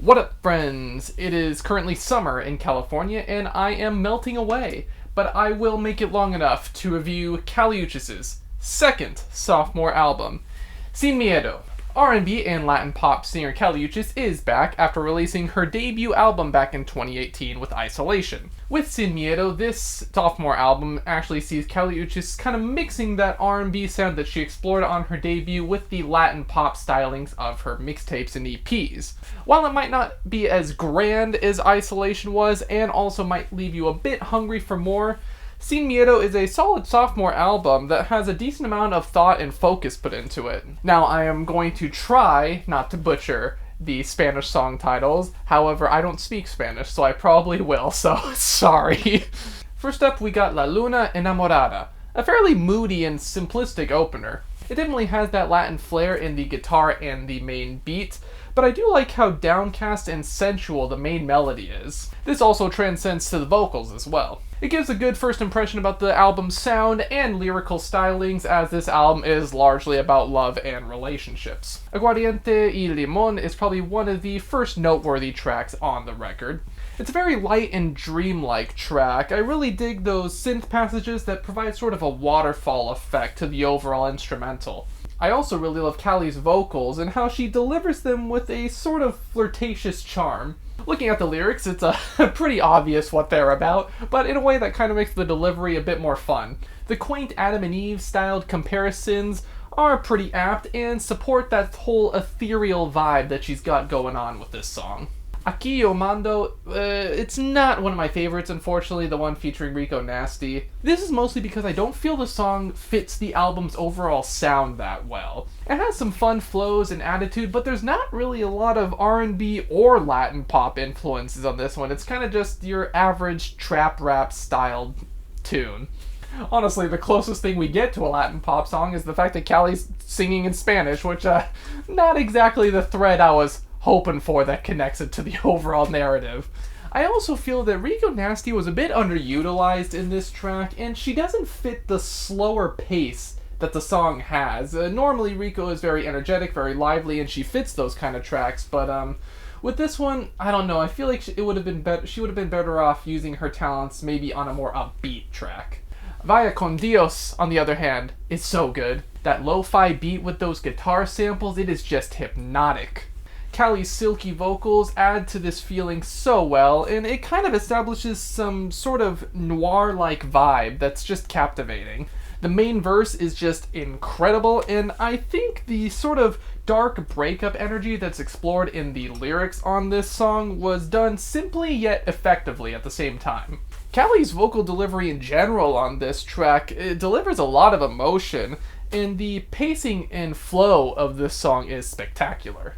What up, friends? It is currently summer in California, and I am melting away, but I will make it long enough to review Uchis' second sophomore album. Sin Miedo. R&B and Latin pop singer Uchis is back after releasing her debut album back in 2018 with Isolation. With Sin Miedo, this sophomore album actually sees Uchis kind of mixing that R&B sound that she explored on her debut with the Latin pop stylings of her mixtapes and EPs. While it might not be as grand as Isolation was, and also might leave you a bit hungry for more, Sin Miedo is a solid sophomore album that has a decent amount of thought and focus put into it. Now, I am going to try not to butcher the Spanish song titles, however, I don't speak Spanish, so I probably will, so sorry. First up, we got La Luna En Amorada, a fairly moody and simplistic opener. It definitely has that Latin flair in the guitar and the main beat, but I do like how downcast and sensual the main melody is. This also transcends to the vocals as well. It gives a good first impression about the album's sound and lyrical stylings, as this album is largely about love and relationships. Aguardiente y limón is probably one of the first noteworthy tracks on the record. It's a very light and dreamlike track. I really dig those synth passages that provide sort of a waterfall effect to the overall instrumental. I also really love Callie's vocals and how she delivers them with a sort of flirtatious charm. Looking at the lyrics, it's pretty obvious what they're about, but in a way that kind of makes the delivery a bit more fun. The quaint Adam and Eve styled comparisons are pretty apt and support that whole ethereal vibe that she's got going on with this song. Aquí, mando, it's not one of my favorites, unfortunately, the one featuring Rico Nasty. This is mostly because I don't feel the song fits the album's overall sound that well. It has some fun flows and attitude, but there's not really a lot of R&B or Latin pop influences on this one. It's kind of just your average trap rap styled tune. Honestly, the closest thing we get to a Latin pop song is the fact that Callie's singing in Spanish, which, not exactly the thread I was hoping for that connects it to the overall narrative. I also feel that Rico Nasty was a bit underutilized in this track, and she doesn't fit the slower pace that the song has. Normally Rico is very energetic, very lively, and she fits those kind of tracks, but with this one, I don't know, I feel like she would have been better off using her talents maybe on a more upbeat track. Vaya con Dios, on the other hand, is so good. That lo-fi beat with those guitar samples, it is just hypnotic. Callie's silky vocals add to this feeling so well, and it kind of establishes some sort of noir-like vibe that's just captivating. The main verse is just incredible, and I think the sort of dark breakup energy that's explored in the lyrics on this song was done simply yet effectively at the same time. Callie's vocal delivery in general on this track, it delivers a lot of emotion, and the pacing and flow of this song is spectacular.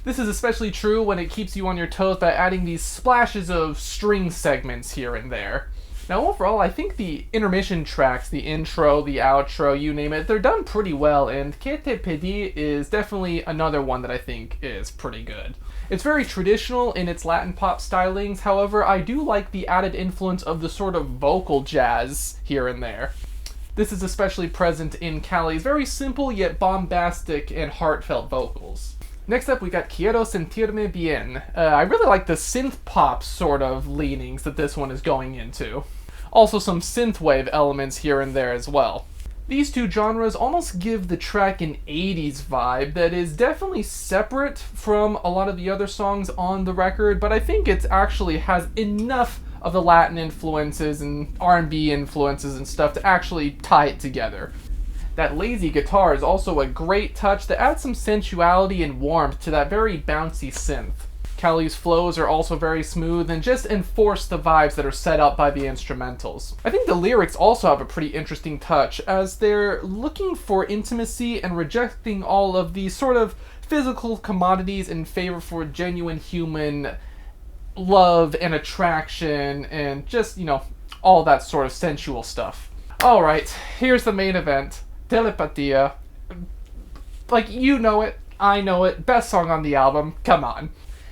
This is especially true when it keeps you on your toes by adding these splashes of string segments here and there. Now overall, I think the intermission tracks, the intro, the outro, you name it, they're done pretty well, and pedí is definitely another one that I think is pretty good. It's very traditional in its Latin pop stylings, however, I do like the added influence of the sort of vocal jazz here and there. This is especially present in Callie's very simple yet bombastic and heartfelt vocals. Next up, we got Quiero, sentirme bien. I really like the synth pop sort of leanings that this one is going into. Also some synthwave elements here and there as well. These two genres almost give the track an 80s vibe that is definitely separate from a lot of the other songs on the record, but I think it actually has enough of the Latin influences and R&B influences and stuff to actually tie it together. That lazy guitar is also a great touch that adds some sensuality and warmth to that very bouncy synth. Callie's flows are also very smooth and just enforce the vibes that are set up by the instrumentals. I think the lyrics also have a pretty interesting touch, as they're looking for intimacy and rejecting all of these sort of physical commodities in favor for genuine human love and attraction and just, all that sort of sensual stuff. Alright, here's the main event. Telepatía. Like, you know it, I know it, best song on the album, come on.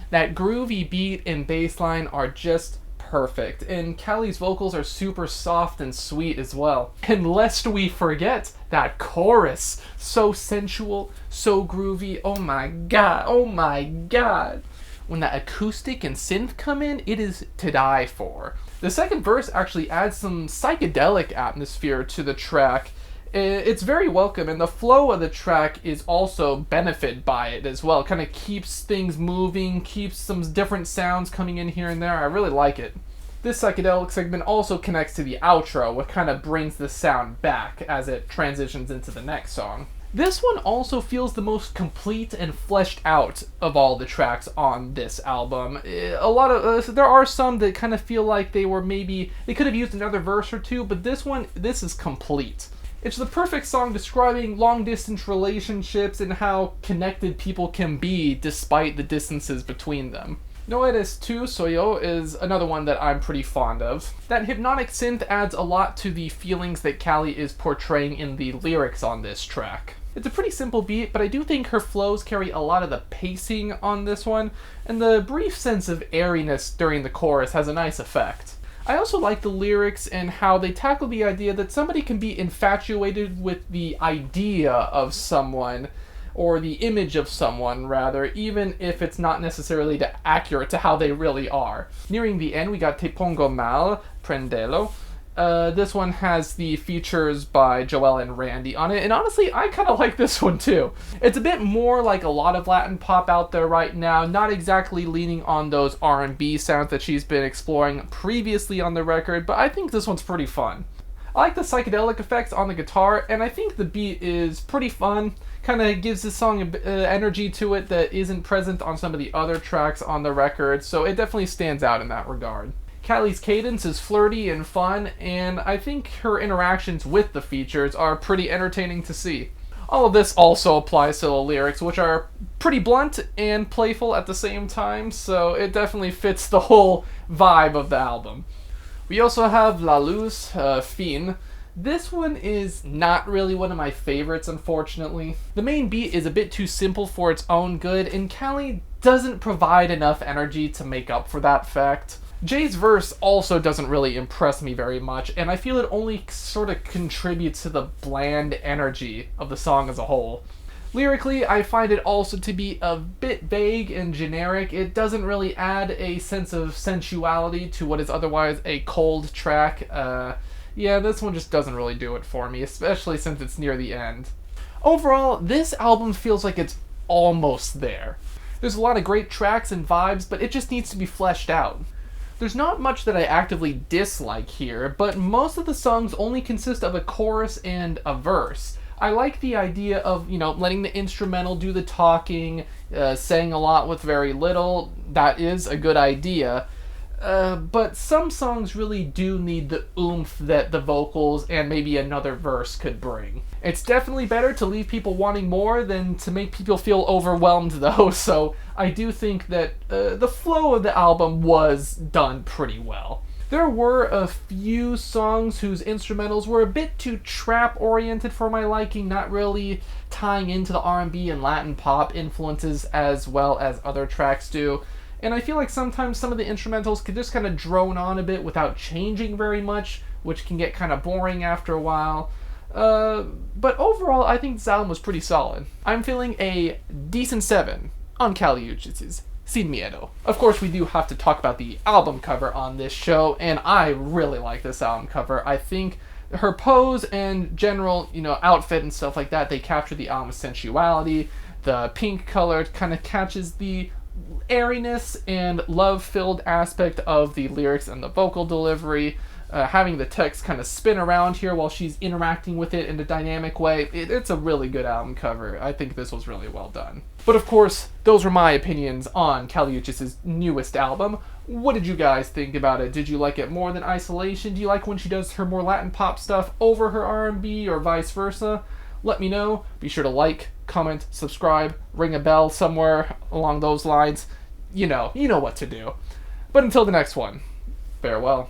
That groovy beat and bass line are just perfect, and Callie's vocals are super soft and sweet as well. And lest we forget, that chorus, so sensual, so groovy, oh my god. when that acoustic and synth come in, it is to die for. The second verse actually adds some psychedelic atmosphere to the track. It's very welcome, and the flow of the track is also benefited by it as well. It kind of keeps things moving, keeps some different sounds coming in here and there. I really like it. This psychedelic segment also connects to the outro, which kind of brings the sound back as it transitions into the next song. This one also feels the most complete and fleshed out of all the tracks on this album. There are some that kind of feel like they could have used another verse or two, but this is complete. It's the perfect song describing long-distance relationships and how connected people can be despite the distances between them. No Eres Tu Soy Yo is another one that I'm pretty fond of. That hypnotic synth adds a lot to the feelings that Callie is portraying in the lyrics on this track. It's a pretty simple beat, but I do think her flows carry a lot of the pacing on this one, and the brief sense of airiness during the chorus has a nice effect. I also like the lyrics and how they tackle the idea that somebody can be infatuated with the idea of someone, or the image of someone, rather, even if it's not necessarily accurate to how they really are. Nearing the end, we got Te Pongo Mal, Prendelo. This one has the features by Joel and Randy on it, and honestly, I kind of like this one too. It's a bit more like a lot of Latin pop out there right now, not exactly leaning on those R&B sounds that she's been exploring previously on the record, but I think this one's pretty fun. I like the psychedelic effects on the guitar, and I think the beat is pretty fun. Kind of gives this song energy to it that isn't present on some of the other tracks on the record, so it definitely stands out in that regard. Callie's cadence is flirty and fun, and I think her interactions with the features are pretty entertaining to see. All of this also applies to the lyrics, which are pretty blunt and playful at the same time, so it definitely fits the whole vibe of the album. We also have La Luz Fiend. This one is not really one of my favorites, unfortunately. The main beat is a bit too simple for its own good, and Callie doesn't provide enough energy to make up for that fact. Jay's verse also doesn't really impress me very much, and I feel it only sort of contributes to the bland energy of the song as a whole. Lyrically, I find it also to be a bit vague and generic. It doesn't really add a sense of sensuality to what is otherwise a cold track. Yeah, this one just doesn't really do it for me, especially since it's near the end. Overall, this album feels like it's almost there. There's a lot of great tracks and vibes, but it just needs to be fleshed out. There's not much that I actively dislike here, but most of the songs only consist of a chorus and a verse. I like the idea of, letting the instrumental do the talking, saying a lot with very little. That is a good idea. But some songs really do need the oomph that the vocals and maybe another verse could bring. It's definitely better to leave people wanting more than to make people feel overwhelmed, though, so I do think that the flow of the album was done pretty well. There were a few songs whose instrumentals were a bit too trap-oriented for my liking, not really tying into the R&B and Latin pop influences as well as other tracks do. And I feel like sometimes some of the instrumentals could just kind of drone on a bit without changing very much, which can get kind of boring after a while. But overall, I think this album was pretty solid. I'm feeling a decent 7 on Callie Uchis' Sin Miedo. Of course, we do have to talk about the album cover on this show, and I really like this album cover. I think her pose and general, outfit and stuff like that, they capture the album's sensuality. The pink color kind of catches the airiness and love-filled aspect of the lyrics and the vocal delivery. Having the text kind of spin around here while she's interacting with it in a dynamic way, it's a really good album cover. I think this was really well done. But of course, those were my opinions on Callie Uchis' newest album. What did you guys think about it? Did you like it more than Isolation? Do you like when she does her more Latin pop stuff over her R&B or vice versa? Let me know. Be sure to like, comment, subscribe, ring a bell somewhere along those lines. You know what to do. But until the next one, farewell.